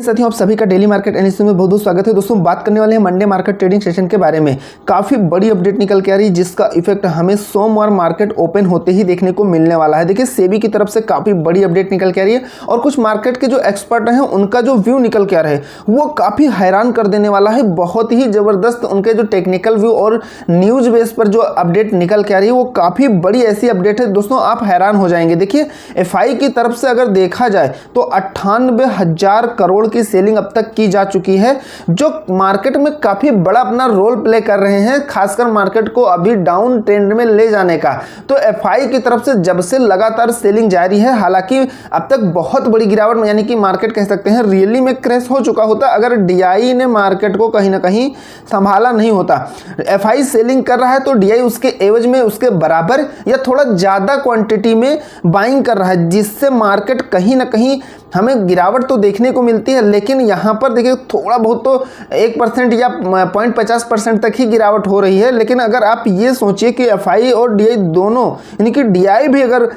साथियों, आप सभी का डेली मार्केट एनालिसिस में बहुत बहुत स्वागत है। दोस्तों, बात करने वाले हैं मंडे मार्केट ट्रेडिंग सेशन के बारे में। काफ़ी बड़ी अपडेट निकल के आ रही है जिसका इफेक्ट हमें सोमवार मार्केट ओपन होते ही देखने को मिलने वाला है। देखिए, सेबी की तरफ से काफ़ी बड़ी अपडेट निकल के आ रही है और कुछ मार्केट के जो एक्सपर्ट हैं उनका जो व्यू निकल के आ रहा है वो काफ़ी हैरान कर देने वाला है। बहुत ही ज़बरदस्त उनके जो टेक्निकल व्यू और न्यूज़ बेस पर जो अपडेट निकल के आ रही है वो काफ़ी बड़ी ऐसी अपडेट है दोस्तों, आप हैरान हो जाएंगे। देखिए, एफआई की तरफ से अगर देखा जाए तो 98,000 करोड़ की सेलिंग अब तक की जा चुकी है, जो मार्केट में काफी बड़ा अपना रोल प्ले कर रहे हैं, खासकर मार्केट को अभी डाउन ट्रेंड में ले जाने का। तो एफआई की तरफ से जब से लगातार सेलिंग जारी है, हालांकि अब तक बहुत बड़ी गिरावट यानी कि मार्केट कह सकते हैं रियली में क्रैश हो चुका होता अगर डीआई ने मार्केट को कहीं ना कहीं संभाला नहीं होता। एफआई सेलिंग कर रहा है तो डीआई उसके एवज में उसके बराबर या थोड़ा ज्यादा क्वांटिटी में बाइंग कर रहा है, जिससे मार्केट कहीं ना कहीं हमें गिरावट तो देखने को मिलती है। लेकिन यहाँ पर देखिए थोड़ा बहुत तो 1% या 0.50% तक ही गिरावट हो रही है। लेकिन अगर आप ये सोचिए कि एफआई और डीआई दोनों यानी कि डीआई भी अगर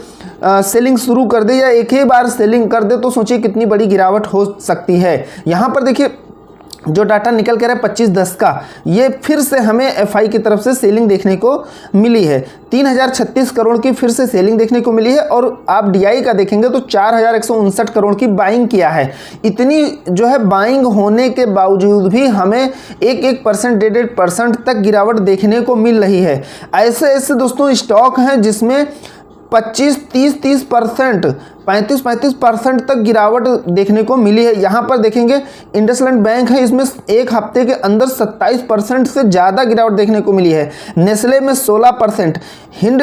सेलिंग शुरू कर दे या एक ही बार सेलिंग कर दे तो सोचिए कितनी बड़ी गिरावट हो सकती है। यहाँ पर देखिए जो डाटा निकल के रहा है 25/10 का, ये फिर से हमें एफआई की तरफ से सेलिंग देखने को मिली है। 3036 करोड़ की फिर से सेलिंग देखने को मिली है और आप डीआई का देखेंगे तो 4159 करोड़ की बाइंग किया है। इतनी जो है बाइंग होने के बावजूद भी हमें 1% 1.5% तक गिरावट देखने को मिल रही है। ऐसे ऐसे दोस्तों स्टॉक हैं जिसमें 25, 30% 35% तक गिरावट देखने को मिली है। यहाँ पर देखेंगे इंडसलैंड बैंक है, इसमें एक हफ्ते के अंदर 27% से ज़्यादा गिरावट देखने को मिली है। नेस्ले में 16%, हिंड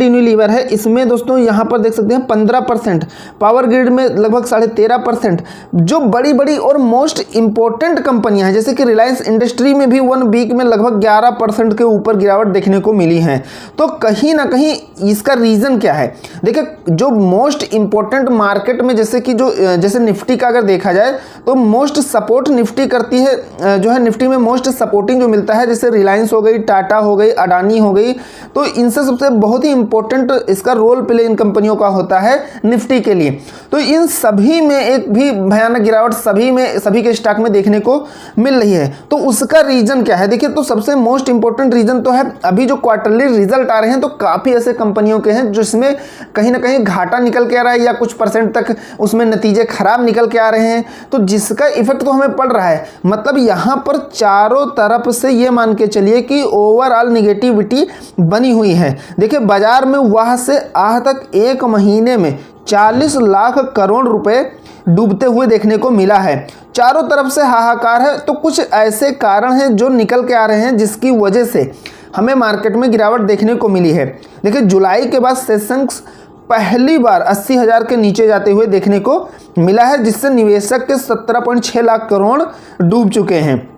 यूनिलीवर है इसमें दोस्तों यहाँ पर देख सकते हैं 15%, पावर ग्रिड में लगभग 13.5%। जो बड़ी बड़ी और मोस्ट इंपॉर्टेंट कंपनियां हैं जैसे कि रिलायंस इंडस्ट्री में भी 1 वीक में लगभग 11% के ऊपर गिरावट देखने को मिली है। तो कहीं ना कहीं इसका रीज़न क्या है? देखिए, जो मोस्ट इंपॉर्टेंट मार्केट में जैसे निफ्टी का अगर देखा जाए तो मोस्ट सपोर्ट निफ्टी करती है, जो है निफ्टी में मोस्ट सपोर्टिंग जो मिलता है जैसे रिलायंस हो गई, टाटा हो गई, अडानी हो गई, तो इनसे सबसे बहुत ही इंपॉर्टेंट इसका रोल प्ले इन कंपनियों का होता है निफ्टी के लिए। तो इन सभी में एक भी भयानक गिरावट सभी के स्टॉक में देखने को मिल रही है। तो उसका रीजन क्या है? देखिए, तो सबसे मोस्ट इंपॉर्टेंट रीजन तो है अभी जो क्वार्टरली रिजल्ट आ रहे हैं तो काफी ऐसे कंपनियों के हैं जिसमें कहीं ना कहीं घाटा निकल के आ रहा है या कुछ % तक उसमें नतीजे खराब निकल के आ रहे हैं, तो जिसका इफेक्ट तो हमें पड़ रहा है। मतलब यहाँ पर चारों तरफ से ये मान के चलिए कि ओवरऑल निगेटिविटी बनी हुई है। देखिए, बाजार में वहां से आह तक एक महीने में 40 लाख करोड़ रुपए डूबते हुए देखने को मिला है। चारों तरफ से हाहाकार है। तो कुछ ऐसे कारण हैं जो निकल के आ रहे हैं जिसकी वजह से हमें मार्केट में गिरावट देखने को मिली है। देखिए, जुलाई के बाद सेंसेक्स पहली बार 80,000 के नीचे जाते हुए देखने को मिला है, जिससे निवेशक के 17.6 लाख करोड़ डूब चुके हैं।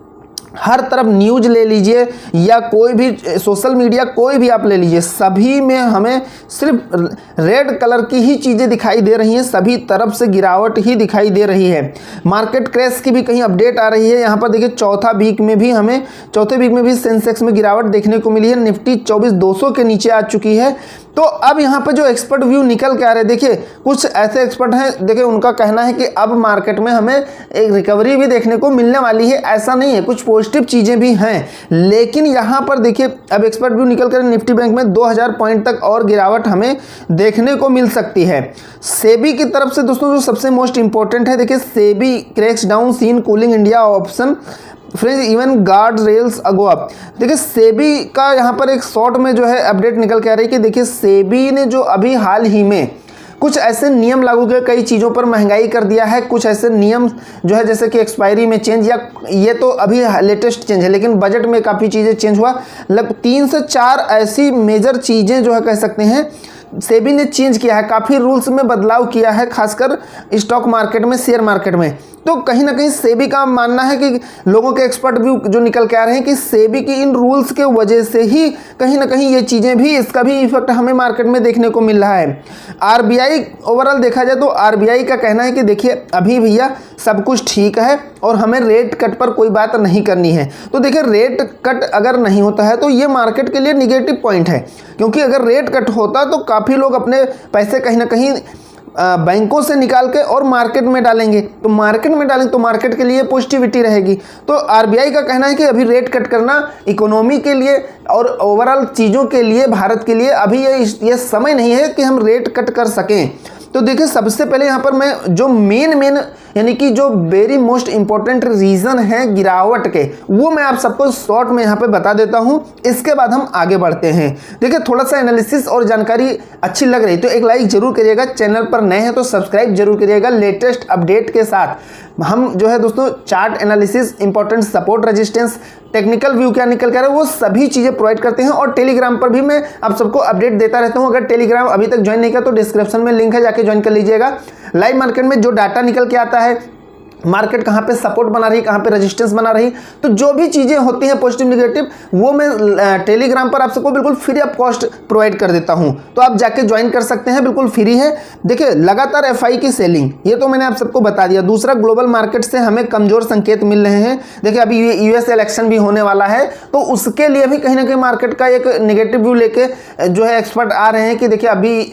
हर तरफ न्यूज ले लीजिए या कोई भी सोशल मीडिया कोई भी आप ले लीजिए, सभी में हमें सिर्फ रेड कलर की ही चीज़ें दिखाई दे रही हैं, सभी तरफ से गिरावट ही दिखाई दे रही है। मार्केट क्रैश की भी कहीं अपडेट आ रही है। यहाँ पर देखिए चौथे वीक में भी सेंसेक्स में गिरावट देखने को मिली है। निफ्टी 24,200 के नीचे आ चुकी है। तो अब यहाँ पर जो एक्सपर्ट व्यू निकल के आ रहे हैं, देखिए कुछ ऐसे एक्सपर्ट हैं, देखिए उनका कहना है कि अब मार्केट में हमें एक रिकवरी भी देखने को मिलने वाली है। ऐसा नहीं है, कुछ पॉजिटिव चीज़ें भी हैं। लेकिन यहाँ पर देखिए अब एक्सपर्ट व्यू निकल कर निफ्टी बैंक में 2000 पॉइंट तक और गिरावट हमें देखने को मिल सकती है। सेबी की तरफ से दोस्तों जो सबसे मोस्ट इंपॉर्टेंट है, देखिए SEBI cracks down seen cooling India option friends even guardrails ago up. देखिए, सेबी का यहाँ पर एक शॉर्ट में जो है अपडेट निकल के आ रही है कि देखिए सेबी ने जो अभी हाल ही में कुछ ऐसे नियम लागू किए, कई चीज़ों पर महंगाई कर दिया है। कुछ ऐसे नियम जो है जैसे कि एक्सपायरी में चेंज, या ये तो अभी लेटेस्ट चेंज है लेकिन बजट में काफ़ी चीज़ें चेंज हुआ। लगभग 3 से 4 ऐसी मेजर चीज़ें जो है कह सकते हैं सेबी ने चेंज किया है, काफ़ी रूल्स में बदलाव किया है, खासकर स्टॉक मार्केट में, शेयर मार्केट में। तो कहीं ना कहीं सेबी का मानना है कि लोगों के एक्सपर्ट व्यू जो निकल के आ रहे हैं कि सेबी की इन रूल्स के वजह से ही कहीं ना कहीं ये चीज़ें भी, इसका भी इफेक्ट हमें मार्केट में देखने को मिल रहा है। आरबीआई ओवरऑल देखा जाए तो आरबीआई का कहना है कि देखिए अभी भैया सब कुछ ठीक है और हमें रेट कट पर कोई बात नहीं करनी है। तो देखिए, रेट कट अगर नहीं होता है तो ये मार्केट के लिए निगेटिव पॉइंट है, क्योंकि अगर रेट कट होता तो काफ़ी लोग अपने पैसे कहीं ना कहीं बैंकों से निकाल के और मार्केट में डालेंगे, तो मार्केट में डालेंगे तो मार्केट के लिए पॉजिटिविटी रहेगी। तो आरबीआई का कहना है कि अभी रेट कट करना इकोनॉमी के लिए और ओवरऑल चीज़ों के लिए, भारत के लिए अभी ये समय नहीं है कि हम रेट कट कर सकें। तो देखिए सबसे पहले यहाँ पर मैं जो मेन यानी कि जो वेरी मोस्ट इंपॉर्टेंट रीज़न है गिरावट के, वो मैं आप सबको शॉर्ट में यहाँ पे बता देता हूँ। इसके बाद हम आगे बढ़ते हैं। देखिए थोड़ा सा एनालिसिस और जानकारी अच्छी लग रही तो एक लाइक जरूर करिएगा, चैनल पर नए हैं तो सब्सक्राइब जरूर करिएगा। लेटेस्ट अपडेट के साथ हम जो है दोस्तों chart analysis, important support, resistance, technical view क्या निकल कर है वो सभी चीज़ें प्रोवाइड करते हैं। और टेलीग्राम पर भी मैं आप सबको अपडेट देता रहता हूं। अगर टेलीग्राम अभी तक ज्वाइन नहीं किया तो डिस्क्रिप्शन में लिंक है, जाके ज्वाइन कर लीजिएगा। लाइव मार्केट में जो डाटा निकल के आता है, मार्केट कहाँ पे सपोर्ट बना रही, कहाँ पे रेजिस्टेंस बना रही, तो जो भी चीज़ें होती हैं पॉजिटिव नेगेटिव, वो मैं टेलीग्राम पर आप सबको बिल्कुल फ्री ऑफ कॉस्ट प्रोवाइड कर देता हूं। तो आप जाके ज्वाइन कर सकते हैं, बिल्कुल फ्री है। देखिए लगातार एफआई की सेलिंग, ये तो मैंने आप सबको बता दिया। दूसरा, ग्लोबल मार्केट से हमें कमजोर संकेत मिल रहे हैं। देखिए अभी यूएस इलेक्शन भी होने वाला है, तो उसके लिए भी कहीं ना कहीं मार्केट का एक नेगेटिव व्यू लेके जो है एक्सपर्ट आ रहे हैं कि देखिए अभी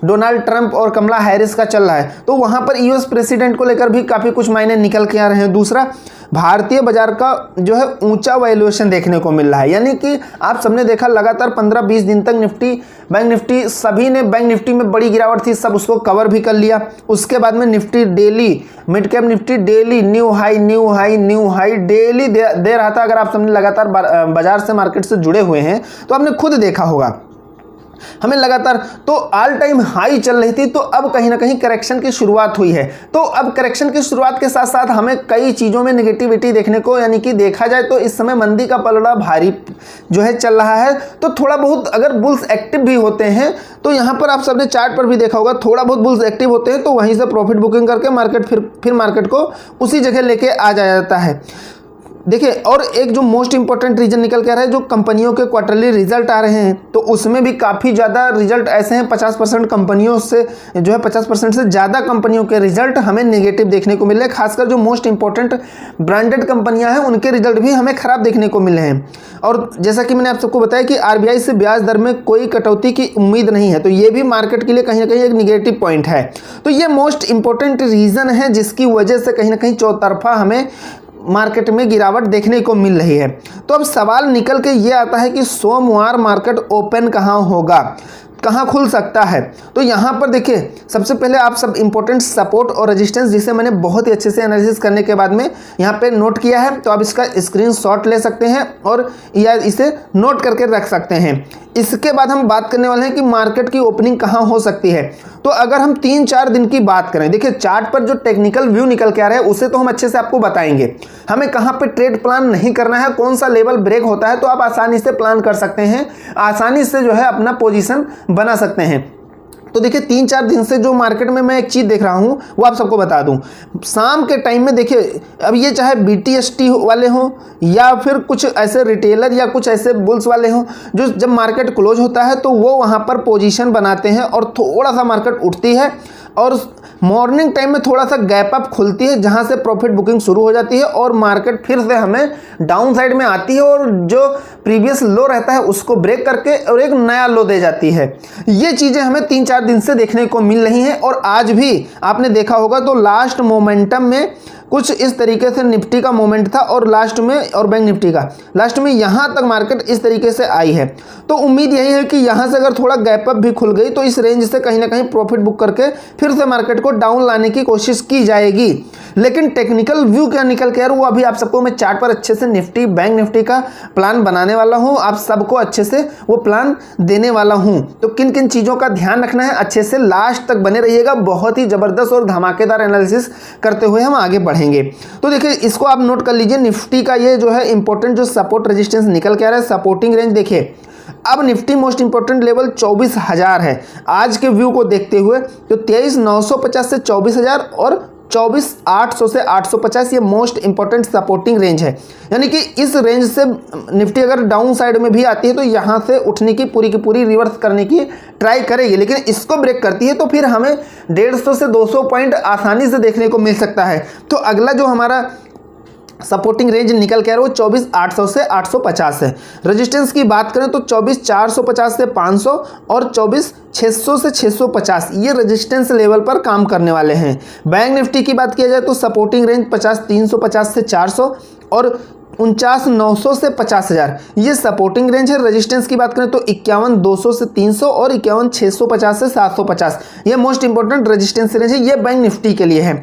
डोनाल्ड ट्रंप और कमला हैरिस का चल रहा है, तो वहां पर यूएस प्रेसिडेंट को लेकर भी काफ़ी कुछ मायने निकल के आ रहे हैं। दूसरा, भारतीय बाजार का जो है ऊंचा वैल्यूएशन देखने को मिल रहा है, यानी कि आप सबने देखा लगातार 15-20 दिन तक निफ्टी, बैंक निफ्टी, सभी ने बैंक निफ्टी में बड़ी गिरावट थी, सब उसको कवर भी कर लिया। उसके बाद में Nifty daily, mid cap Nifty daily new high daily दे रहा था। अगर आप सबने लगातार बाजार से, मार्केट से जुड़े हुए हैं तो आपने खुद देखा होगा हमें लगातार तो ऑल टाइम हाई चल रही थी। तो अब कहीं ना कहीं करेक्शन की शुरुआत हुई है। तो अब करेक्शन की शुरुआत के साथ साथ हमें कई चीज़ों में नेगेटिविटी देखने को, यानी कि देखा जाए तो इस समय मंदी का पलड़ा भारी जो है चल रहा है। तो थोड़ा बहुत अगर बुल्स एक्टिव भी होते हैं, तो यहाँ पर आप सबने चार्ट पर भी देखा होगा, थोड़ा बहुत बुल्स एक्टिव होते हैं तो वहीं से प्रॉफिट बुकिंग करके मार्केट फिर मार्केट को उसी जगह लेके आ जाता है। देखिए और एक जो मोस्ट इंपॉर्टेंट रीजन निकल के आ रहा है, जो कंपनियों के क्वार्टरली रिजल्ट आ रहे हैं, तो उसमें भी काफ़ी ज़्यादा रिजल्ट ऐसे हैं, 50% कंपनियों से जो है 50% से ज़्यादा कंपनियों के रिजल्ट हमें नेगेटिव देखने को मिल रहे हैं। खासकर जो मोस्ट इंपॉर्टेंट ब्रांडेड कंपनियां हैं उनके रिजल्ट भी हमें ख़राब देखने को मिल रहे हैं। और जैसा कि मैंने आप सबको बताया कि आरबीआई से ब्याज दर में कोई कटौती की उम्मीद नहीं है, तो ये भी मार्केट के लिए कहीं ना कहीं एक निगेटिव पॉइंट है। तो ये मोस्ट इंपॉर्टेंट रीज़न है जिसकी वजह से कहीं ना कहीं चौतरफा हमें मार्केट में गिरावट देखने को मिल रही है। तो अब सवाल निकल के ये आता है कि सोमवार मार्केट ओपन कहाँ होगा, कहाँ खुल सकता है। तो यहाँ पर देखिए सबसे पहले आप सब इंपॉर्टेंट सपोर्ट और रेजिस्टेंस, जिसे मैंने बहुत ही अच्छे से एनालिसिस करने के बाद में यहाँ पे नोट किया है, तो आप इसका स्क्रीनशॉट ले सकते हैं और या इसे नोट करके रख सकते हैं। इसके बाद हम बात करने वाले हैं कि मार्केट की ओपनिंग कहाँ हो सकती है। तो अगर हम 3-4 दिन की बात करें, देखिए चार्ट पर जो टेक्निकल व्यू निकल के आ रहा है उसे तो हम अच्छे से आपको बताएंगे। हमें कहाँ पे ट्रेड प्लान नहीं करना है, कौन सा लेवल ब्रेक होता है, तो आप आसानी से प्लान कर सकते हैं, आसानी से जो है अपना पोजीशन बना सकते हैं। तो देखिए 3-4 दिन से जो मार्केट में मैं एक चीज़ देख रहा हूँ वो आप सबको बता दूँ। शाम के टाइम में देखिए अब ये चाहे BTST वाले हों या फिर कुछ ऐसे रिटेलर या कुछ ऐसे बुल्स वाले हों, जो जब मार्केट क्लोज होता है तो वो वहाँ पर पोजीशन बनाते हैं और थोड़ा सा मार्केट उठती है और मॉर्निंग टाइम में थोड़ा सा गैप अप खुलती है, जहां से प्रॉफिट बुकिंग शुरू हो जाती है और मार्केट फिर से हमें डाउन साइड में आती है और जो प्रीवियस लो रहता है उसको ब्रेक करके और एक नया लो दे जाती है। ये चीज़ें हमें 3-4 दिन से देखने को मिल रही हैं और आज भी आपने देखा होगा तो लास्ट मोमेंटम में कुछ इस तरीके से निफ्टी का मोमेंट था और लास्ट में, और बैंक निफ्टी का लास्ट में यहाँ तक मार्केट इस तरीके से आई है। तो उम्मीद यही है कि यहाँ से अगर थोड़ा गैप अप भी खुल गई तो इस रेंज से कहीं ना कहीं प्रॉफिट बुक करके फिर से मार्केट को डाउन लाने की कोशिश की जाएगी। लेकिन टेक्निकल व्यू क्या निकल के यार वो अभी आप सबको मैं चार्ट पर अच्छे से निफ्टी, बैंक निफ्टी का प्लान बनाने वाला हूँ, आप सबको अच्छे से वो प्लान देने वाला हूँ। तो किन किन चीज़ों का ध्यान रखना है, अच्छे से लास्ट तक बने रहिएगा। बहुत ही ज़बरदस्त और धमाकेदार एनालिसिस करते हुए हम आगे बढ़ेंगे। तो देखिए इसको आप नोट कर लीजिए, निफ्टी का ये जो है इंपॉर्टेंट जो सपोर्ट रेजिस्टेंस निकल के आ रहा है, सपोर्टिंग रेंज देखिए अब निफ्टी मोस्ट इंपॉर्टेंट लेवल 24,000 है आज के व्यू को देखते हुए। तो 23,950 से 24,000 और 24,800 से 850 ये मोस्ट इंपॉर्टेंट सपोर्टिंग रेंज है। यानी कि इस रेंज से निफ्टी अगर डाउन साइड में भी आती है तो यहाँ से उठने की पूरी रिवर्स करने की ट्राई करेगी, लेकिन इसको ब्रेक करती है तो फिर हमें 150 से 200 पॉइंट आसानी से देखने को मिल सकता है। तो अगला जो हमारा सपोर्टिंग रेंज निकल के आ रहा है वो 24,800 से 850 है। रेजिस्टेंस की बात करें तो 24,450 से 500 और 24,600 से 650 ये रेजिस्टेंस लेवल पर काम करने वाले हैं। बैंक निफ्टी की बात किया जाए तो सपोर्टिंग रेंज 50,350 से 400 और 49,900 से 50,000 ये सपोर्टिंग रेंज है। रेजिस्टेंस की बात करें तो 51,200 से 300 और 51,650 से 750 ये मोस्ट इंपॉर्टेंट रेजिस्टेंस रेंज है। ये बैंक निफ्टी के लिए है।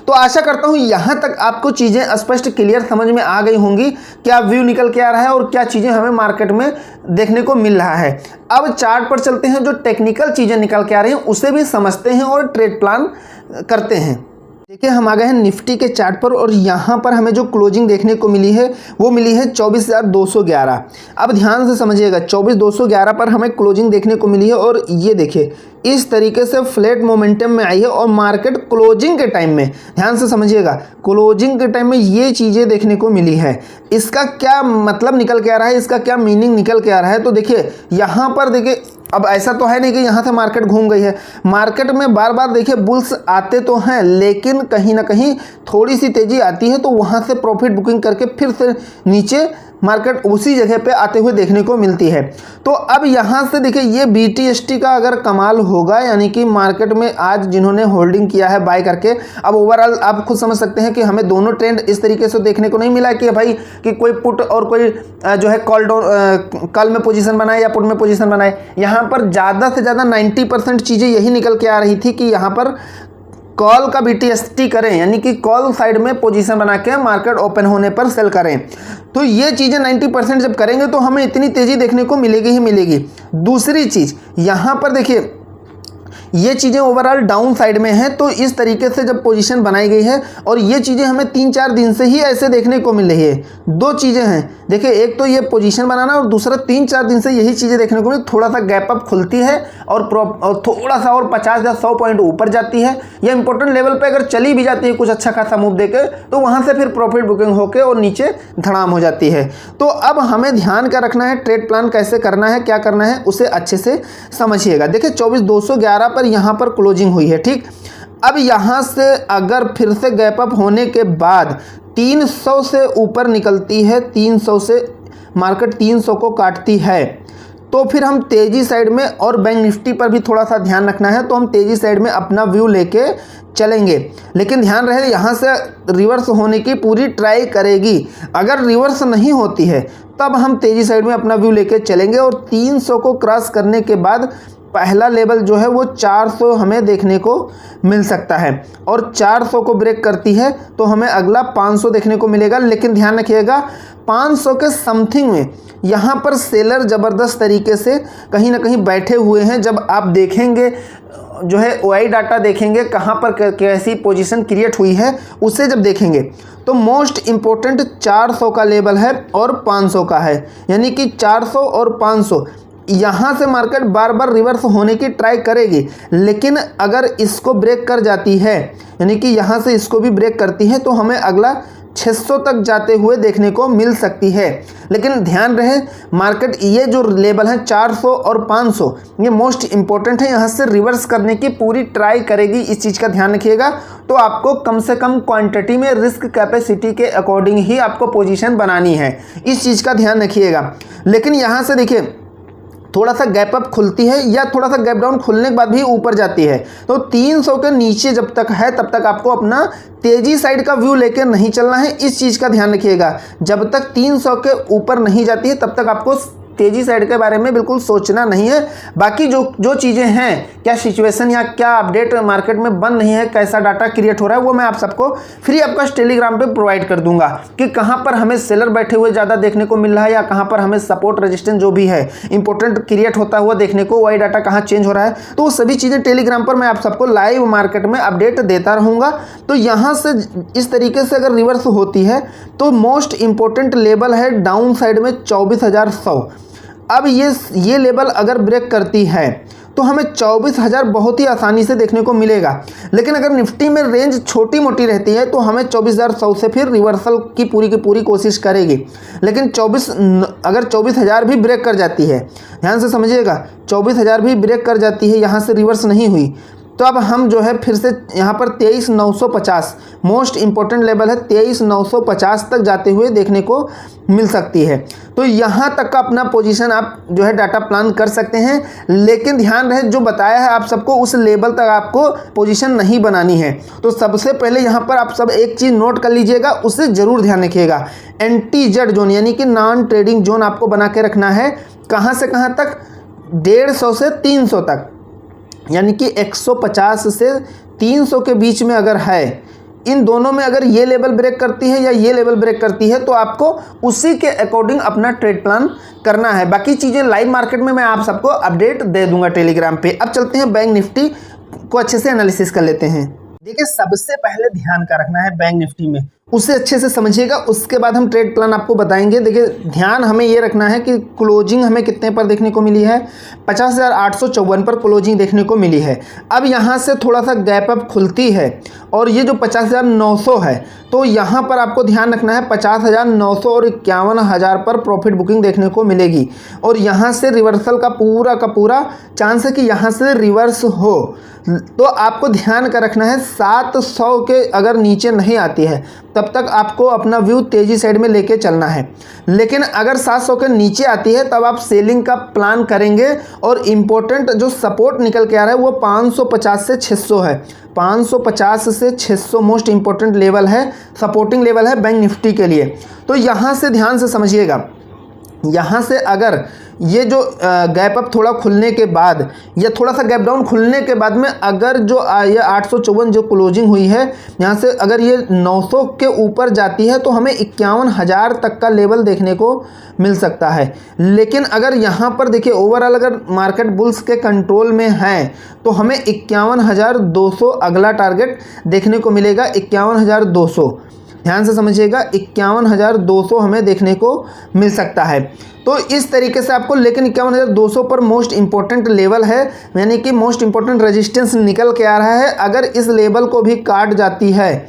तो आशा करता हूं यहां तक आपको चीज़ें स्पष्ट क्लियर समझ में आ गई होंगी, क्या व्यू निकल के आ रहा है और क्या चीज़ें हमें मार्केट में देखने को मिल रहा है। अब चार्ट पर चलते हैं, जो टेक्निकल चीज़ें निकल के आ रही हैं उसे भी समझते हैं और ट्रेड प्लान करते हैं। देखिए हम आ गए हैं निफ्टी के चार्ट पर और यहाँ पर हमें जो क्लोजिंग देखने को मिली है वो मिली है 24,211। अब ध्यान से समझिएगा 24,211 पर हमें क्लोजिंग देखने को मिली है और ये देखिए इस तरीके से फ्लैट मोमेंटम में आई है और मार्केट क्लोजिंग के टाइम में, ध्यान से समझिएगा, क्लोजिंग के टाइम में ये चीज़ें देखने को मिली है। इसका क्या मतलब निकल के आ रहा है, इसका क्या मीनिंग निकल के आ रहा है, तो देखिए यहाँ पर देखिए अब ऐसा तो है नहीं कि यहाँ से मार्केट घूम गई है। मार्केट में बार बार देखिए बुल्स आते तो हैं लेकिन कहीं ना कहीं थोड़ी सी तेज़ी आती है तो वहाँ से प्रॉफिट बुकिंग करके फिर से नीचे मार्केट उसी जगह पे आते हुए देखने को मिलती है। तो अब यहाँ से देखिए ये BTST का अगर कमाल होगा, यानी कि मार्केट में आज जिन्होंने होल्डिंग किया है बाय करके, अब ओवरऑल आप खुद समझ सकते हैं कि हमें दोनों ट्रेंड इस तरीके से देखने को नहीं मिला कि भाई कि कोई पुट और कोई जो है कॉल में पोजीशन बनाए या पुट में पोजीशन बनाए। यहाँ पर ज़्यादा से ज़्यादा 90% चीज़ें यही निकल के आ रही थी कि यहाँ पर कॉल का BTST करें, यानी कि कॉल साइड में पोजीशन बना के मार्केट ओपन होने पर सेल करें। तो ये चीज़ें 90% जब करेंगे तो हमें इतनी तेज़ी देखने को मिलेगी ही मिलेगी। दूसरी चीज़ यहाँ पर देखिए ये चीज़ें ओवरऑल डाउन साइड में है तो इस तरीके से जब पोजीशन बनाई गई है और ये चीज़ें हमें 3-4 दिन से ही ऐसे देखने को मिल रही है। दो चीज़ें हैं देखिए, एक तो ये पोजीशन बनाना और दूसरा 3-4 दिन से यही चीज़ें देखने को मिल, थोड़ा सा गैप अप खुलती है और थोड़ा सा और 50 या 100 पॉइंट ऊपर जाती है या इंपॉर्टेंट लेवल पर अगर चली भी जाती है कुछ अच्छा खासा मूव देकर तो वहाँ से फिर प्रॉफिट बुकिंग होकर और नीचे धड़ाम हो जाती है। तो अब हमें ध्यान क्या रखना है, ट्रेड प्लान कैसे करना है, क्या करना है उसे अच्छे से समझिएगा। देखिए 24,211 पर यहाँ पर क्लोजिंग हुई है, ठीक। अब यहाँ से अगर फिर से गैप अप होने के बाद 300 से ऊपर निकलती है, 300 से मार्केट 300 को काटती है तो फिर हम तेज़ी साइड में, और बैंक निफ्टी पर भी थोड़ा सा ध्यान रखना है, तो हम तेज़ी साइड में अपना व्यू लेके चलेंगे। लेकिन ध्यान रहे यहाँ से रिवर्स होने की पूरी ट्राई करेगी। अगर रिवर्स नहीं होती है तब हम तेज़ी साइड में अपना व्यू लेके चलेंगे और 300 को क्रॉस करने के बाद पहला लेवल जो है वो 400 हमें देखने को मिल सकता है और 400 को ब्रेक करती है तो हमें अगला 500 देखने को मिलेगा। लेकिन ध्यान रखिएगा 500 के समथिंग में यहाँ पर सेलर ज़बरदस्त तरीके से कहीं ना कहीं बैठे हुए हैं। जब आप देखेंगे जो है OI डाटा देखेंगे कहाँ पर कैसी पोजीशन क्रिएट हुई है उसे जब देखेंगे तो मोस्ट इम्पोर्टेंट 400 का लेवल है और 500 का है, यानी कि 400 और 500 यहाँ से मार्केट बार बार रिवर्स होने की ट्राई करेगी। लेकिन अगर इसको ब्रेक कर जाती है, यानी कि यहाँ से इसको भी ब्रेक करती है तो हमें अगला 600 तक जाते हुए देखने को मिल सकती है। लेकिन ध्यान रहे मार्केट ये जो लेवल है 400 और 500 ये मोस्ट इंपॉर्टेंट है, यहाँ से रिवर्स करने की पूरी ट्राई करेगी, इस चीज़ का ध्यान रखिएगा। तो आपको कम से कम क्वांटिटी में रिस्क कैपेसिटी के अकॉर्डिंग ही आपको पोजीशन बनानी है, इस चीज़ का ध्यान रखिएगा। लेकिन यहाँ से देखिए थोड़ा सा गैप अप खुलती है या थोड़ा सा गैप डाउन खुलने के बाद भी ऊपर जाती है तो 300 के नीचे जब तक है तब तक आपको अपना तेजी साइड का व्यू लेकर नहीं चलना है, इस चीज़ का ध्यान रखिएगा। जब तक 300 के ऊपर नहीं जाती है तब तक आपको तेजी साइड के बारे में बिल्कुल सोचना नहीं है। बाकी जो चीज़ें हैं, क्या सिचुएशन या क्या अपडेट मार्केट में बन रही है, कैसा डाटा क्रिएट हो रहा है, वो मैं आप सबको फ्री आपका टेलीग्राम पे प्रोवाइड कर दूंगा कि कहाँ पर हमें सेलर बैठे हुए ज़्यादा देखने को मिल रहा है या कहाँ पर हमें सपोर्ट रेजिस्टेंस जो भी है इंपॉर्टेंट क्रिएट होता हुआ देखने को, वाई डाटा कहाँ चेंज हो रहा है, तो वो सभी चीज़ें टेलीग्राम पर मैं आप सबको लाइव मार्केट में अपडेट देता रहूँगा। तो यहाँ से इस तरीके से अगर रिवर्स होती है तो मोस्ट इंपॉर्टेंट लेवल है डाउन साइड में 24,100। अब ये लेवल अगर ब्रेक करती है तो हमें 24,000 बहुत ही आसानी से देखने को मिलेगा। लेकिन अगर निफ्टी में रेंज छोटी मोटी रहती है तो हमें 24,100 से फिर रिवर्सल की पूरी कोशिश करेगी। लेकिन अगर 24,000 भी ब्रेक कर जाती है, ध्यान से समझिएगा, 24,000 भी ब्रेक कर जाती है, यहाँ से रिवर्स नहीं हुई तो अब हम जो है फिर से यहाँ पर 23,950 मोस्ट इंपॉर्टेंट लेवल है, 23,950 तक जाते हुए देखने को मिल सकती है। तो यहाँ तक का अपना पोजीशन आप जो है डाटा प्लान कर सकते हैं, लेकिन ध्यान रहे जो बताया है आप सबको उस लेवल तक आपको पोजीशन नहीं बनानी है। तो सबसे पहले यहाँ पर आप सब एक चीज़ नोट कर लीजिएगा, उसे ज़रूर ध्यान रखिएगा। NTZ जोन यानी कि नॉन ट्रेडिंग जोन आपको बना के रखना है। कहाँ से कहाँ तक? 150 से 300 तक, यानी कि 150 से 300 के बीच में अगर है, इन दोनों में अगर ये लेवल ब्रेक करती है या ये लेवल ब्रेक करती है तो आपको उसी के अकॉर्डिंग अपना ट्रेड प्लान करना है। बाकी चीज़ें लाइव मार्केट में मैं आप सबको अपडेट दे दूंगा टेलीग्राम पे। अब चलते हैं बैंक निफ्टी को अच्छे से एनालिसिस कर लेते हैं। देखिए, सबसे पहले ध्यान का रखना है बैंक निफ्टी में, उसे अच्छे से समझिएगा, उसके बाद हम ट्रेड प्लान आपको बताएंगे। देखिए, ध्यान हमें ये रखना है कि क्लोजिंग हमें कितने पर देखने को मिली है? 50,854 पर क्लोजिंग देखने को मिली है। अब यहाँ से थोड़ा सा गैप अप खुलती है और ये जो 50,900 है, तो यहाँ पर आपको ध्यान रखना है 50,900 और 51,000 पर प्रॉफिट बुकिंग देखने को मिलेगी। और यहाँ से रिवर्सल का पूरा चांस है कि यहाँ से रिवर्स हो। तो आपको ध्यान का रखना है 700 के अगर नीचे नहीं आती है तब तक आपको अपना व्यू तेजी साइड में लेके चलना है। लेकिन अगर 700 के नीचे आती है तब आप सेलिंग का प्लान करेंगे। और इम्पोर्टेंट जो सपोर्ट निकल के आ रहा है वो 550 से 600 है। 550 से 600 मोस्ट इंपॉर्टेंट लेवल है, सपोर्टिंग लेवल है बैंक निफ्टी के लिए। तो यहाँ से ध्यान से समझिएगा, यहाँ से अगर ये जो गैप अप थोड़ा खुलने के बाद या थोड़ा सा गैप डाउन खुलने के बाद में अगर जो ये 854 जो क्लोजिंग हुई है, यहाँ से अगर ये 900 के ऊपर जाती है तो हमें 51,000 तक का लेवल देखने को मिल सकता है। लेकिन अगर यहाँ पर देखिए ओवरऑल अगर मार्केट बुल्स के कंट्रोल में है तो हमें 51,200 अगला टारगेट देखने को मिलेगा। 51,200 ध्यान से समझिएगा, 51,200 हमें देखने को मिल सकता है। तो इस तरीके से आपको, लेकिन 51,200 पर मोस्ट इंपॉर्टेंट लेवल है, यानी कि मोस्ट इंपॉर्टेंट रेजिस्टेंस निकल के आ रहा है। अगर इस लेवल को भी काट जाती है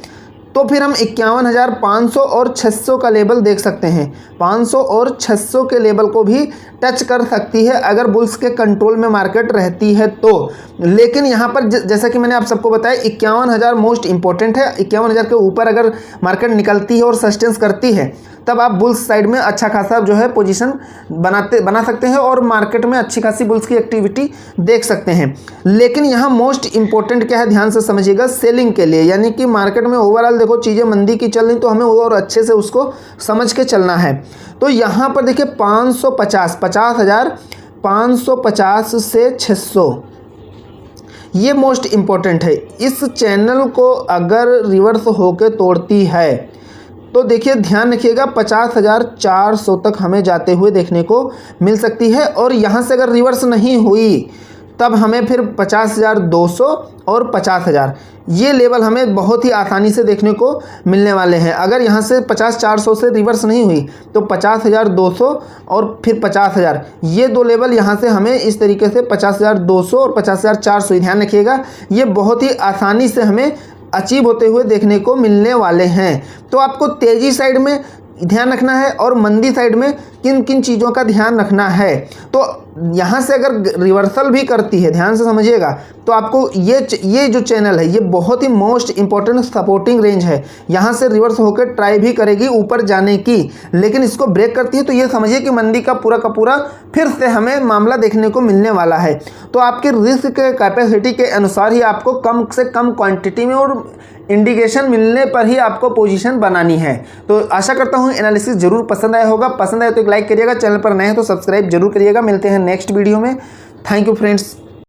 तो फिर हम 51,500 और 600 का लेवल देख सकते हैं। 500 और 600 के लेवल को भी टच कर सकती है अगर बुल्स के कंट्रोल में मार्केट रहती है तो। लेकिन यहाँ पर जैसा कि मैंने आप सबको बताया 51,000 मोस्ट इंपॉर्टेंट है। 51,000 के ऊपर अगर मार्केट निकलती है और सस्टेंस करती है तब आप बुल्स साइड में अच्छा खासा जो है पोजीशन बना सकते हैं और मार्केट में अच्छी खासी बुल्स की एक्टिविटी देख सकते हैं। लेकिन यहाँ मोस्ट इंपॉर्टेंट क्या है, ध्यान से समझिएगा, सेलिंग के लिए, यानी कि मार्केट में ओवरऑल देखो चीज़ें मंदी की चल रही तो हमें और अच्छे से उसको समझ के चलना है। तो यहाँ पर देखिए 50,000 से 600 ये मोस्ट इम्पोर्टेंट है। इस चैनल को अगर रिवर्स होके तोड़ती है तो देखिए ध्यान रखिएगा 50,400 तक हमें जाते हुए देखने को मिल सकती है। और यहाँ से अगर रिवर्स नहीं हुई तब हमें फिर 50,200 और 50,000 ये लेवल हमें बहुत ही आसानी से देखने को मिलने वाले हैं। अगर यहाँ से 50,400 से रिवर्स नहीं हुई तो 50,200 और फिर 50,000 ये दो लेवल यहाँ से हमें इस तरीके से 50,200 और 50,400, ध्यान रखिएगा, ये बहुत ही आसानी से हमें अचीव होते हुए देखने को मिलने वाले हैं। तो आपको तेज़ी साइड में ध्यान रखना है और मंदी साइड में किन किन चीज़ों का ध्यान रखना है। तो यहाँ से अगर रिवर्सल भी करती है, ध्यान से समझिएगा, तो आपको ये जो चैनल है ये बहुत ही मोस्ट इंपॉर्टेंट सपोर्टिंग रेंज है। यहाँ से रिवर्स होकर ट्राई भी करेगी ऊपर जाने की, लेकिन इसको ब्रेक करती है तो ये समझिए कि मंदी का पूरा फिर से हमें मामला देखने को मिलने वाला है। तो आपके रिस्क के कैपेसिटी के अनुसार ही आपको कम से कम क्वांटिटी में और इंडिकेशन मिलने पर ही आपको पोजीशन बनानी है। तो आशा करता हूँ एनालिसिस जरूर पसंद आया होगा। पसंद आए तो एक लाइक करिएगा, चैनल पर नए हैं तो सब्सक्राइब जरूर करिएगा। मिलते हैं नेक्स्ट वीडियो में। Thank you friends.